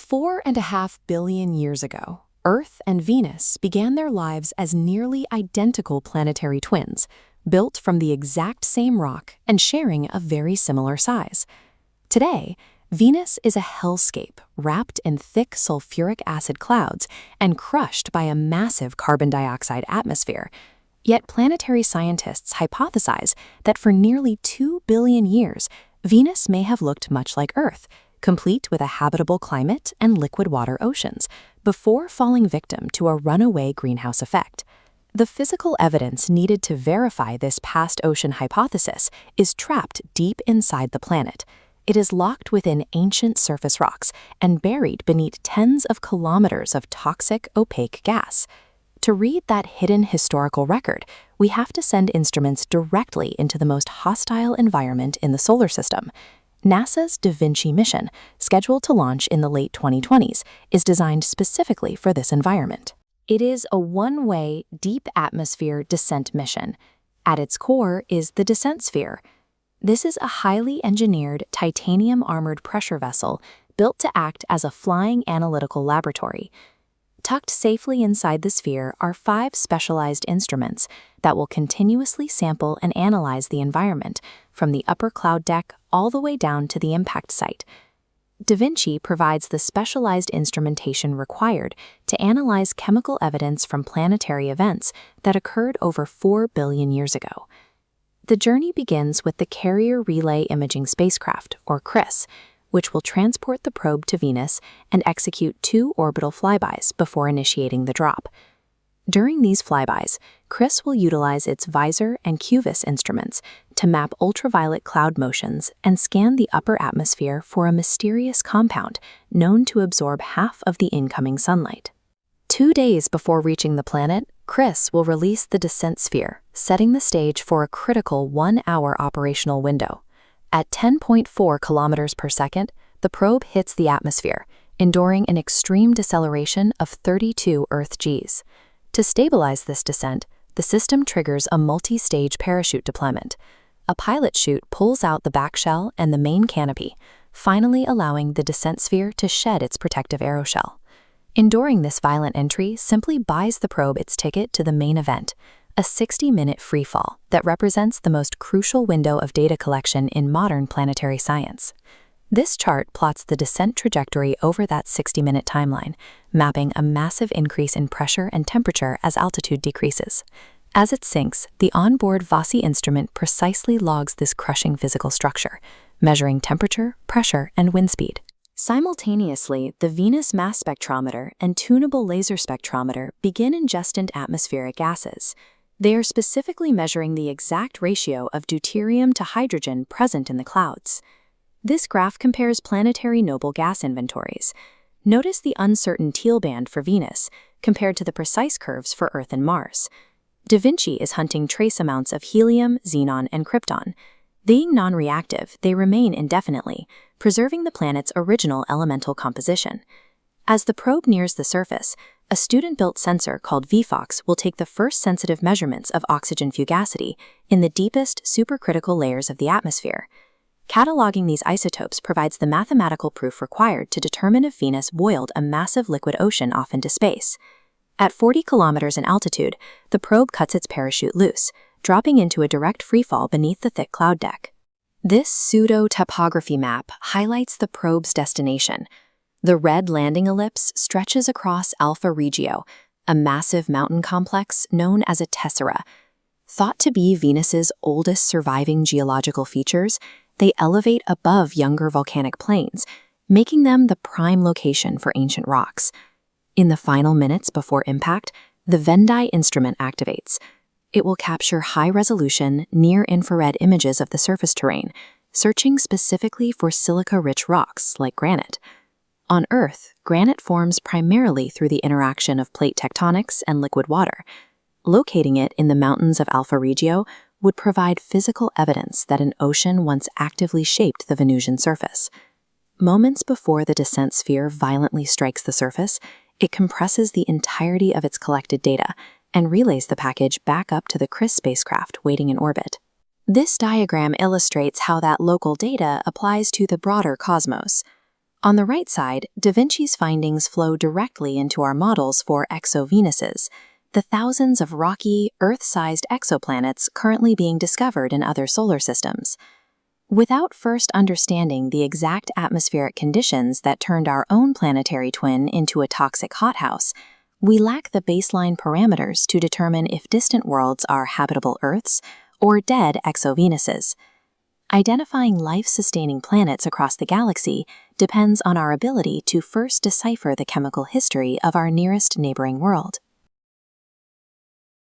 4.5 billion years ago, Earth and Venus began their lives as nearly identical planetary twins, built from the exact same rock and sharing a very similar size. Today, Venus is a hellscape wrapped in thick sulfuric acid clouds and crushed by a massive carbon dioxide atmosphere. Yet planetary scientists hypothesize that for nearly 2 billion years, Venus may have looked much like Earth, complete with a habitable climate and liquid water oceans, before falling victim to a runaway greenhouse effect. The physical evidence needed to verify this past ocean hypothesis is trapped deep inside the planet. It is locked within ancient surface rocks and buried beneath tens of kilometers of toxic, opaque gas. To read that hidden historical record, we have to send instruments directly into the most hostile environment in the solar system. NASA's DAVINCI mission, scheduled to launch in the late 2020s, is designed specifically for this environment. It is a one-way, deep atmosphere descent mission. At its core is the descent sphere. This is a highly engineered titanium-armored pressure vessel built to act as a flying analytical laboratory. Tucked safely inside the sphere are 5 specialized instruments that will continuously sample and analyze the environment, from the upper cloud deck all the way down to the impact site. DAVINCI provides the specialized instrumentation required to analyze chemical evidence from planetary events that occurred over 4 billion years ago. The journey begins with the Carrier Relay Imaging Spacecraft, or CRIS, which will transport the probe to Venus and execute 2 orbital flybys before initiating the drop. During these flybys, CRIS will utilize its visor and QVIS instruments to map ultraviolet cloud motions and scan the upper atmosphere for a mysterious compound known to absorb half of the incoming sunlight. 2 days before reaching the planet, CRIS will release the descent sphere, setting the stage for a critical 1-hour operational window. At 10.4 kilometers per second, the probe hits the atmosphere, enduring an extreme deceleration of 32 Earth Gs. To stabilize this descent, the system triggers a multi-stage parachute deployment. A pilot chute pulls out the back shell and the main canopy, finally allowing the descent sphere to shed its protective aeroshell. Enduring this violent entry simply buys the probe its ticket to the main event, a 60-minute freefall that represents the most crucial window of data collection in modern planetary science. This chart plots the descent trajectory over that 60-minute timeline, mapping a massive increase in pressure and temperature as altitude decreases. As it sinks, the onboard VASI instrument precisely logs this crushing physical structure, measuring temperature, pressure, and wind speed. Simultaneously, the Venus mass spectrometer and tunable laser spectrometer begin ingestant atmospheric gases. They are specifically measuring the exact ratio of deuterium to hydrogen present in the clouds. This graph compares planetary noble gas inventories. Notice the uncertain teal band for Venus compared to the precise curves for Earth and Mars. DAVINCI is hunting trace amounts of helium, xenon, and krypton. Being non-reactive, they remain indefinitely, preserving the planet's original elemental composition. As the probe nears the surface, a student-built sensor called VFOX will take the first sensitive measurements of oxygen fugacity in the deepest supercritical layers of the atmosphere. Cataloging these isotopes provides the mathematical proof required to determine if Venus boiled a massive liquid ocean off into space. At 40 kilometers in altitude, the probe cuts its parachute loose, dropping into a direct freefall beneath the thick cloud deck. This pseudo-topography map highlights the probe's destination. The red landing ellipse stretches across Alpha Regio, a massive mountain complex known as a tessera. Thought to be Venus's oldest surviving geological features, they elevate above younger volcanic plains, making them the prime location for ancient rocks. In the final minutes before impact, the Vendi instrument activates. It will capture high-resolution, near-infrared images of the surface terrain, searching specifically for silica-rich rocks like granite. On Earth, granite forms primarily through the interaction of plate tectonics and liquid water. Locating it in the mountains of Alpha Regio would provide physical evidence that an ocean once actively shaped the Venusian surface. Moments before the descent sphere violently strikes the surface, it compresses the entirety of its collected data and relays the package back up to the CRIS spacecraft waiting in orbit. This diagram illustrates how that local data applies to the broader cosmos. On the right side, DaVinci's findings flow directly into our models for exovenuses, the thousands of rocky, Earth-sized exoplanets currently being discovered in other solar systems. Without first understanding the exact atmospheric conditions that turned our own planetary twin into a toxic hothouse, we lack the baseline parameters to determine if distant worlds are habitable Earths or dead exovenuses. Identifying life-sustaining planets across the galaxy depends on our ability to first decipher the chemical history of our nearest neighboring world.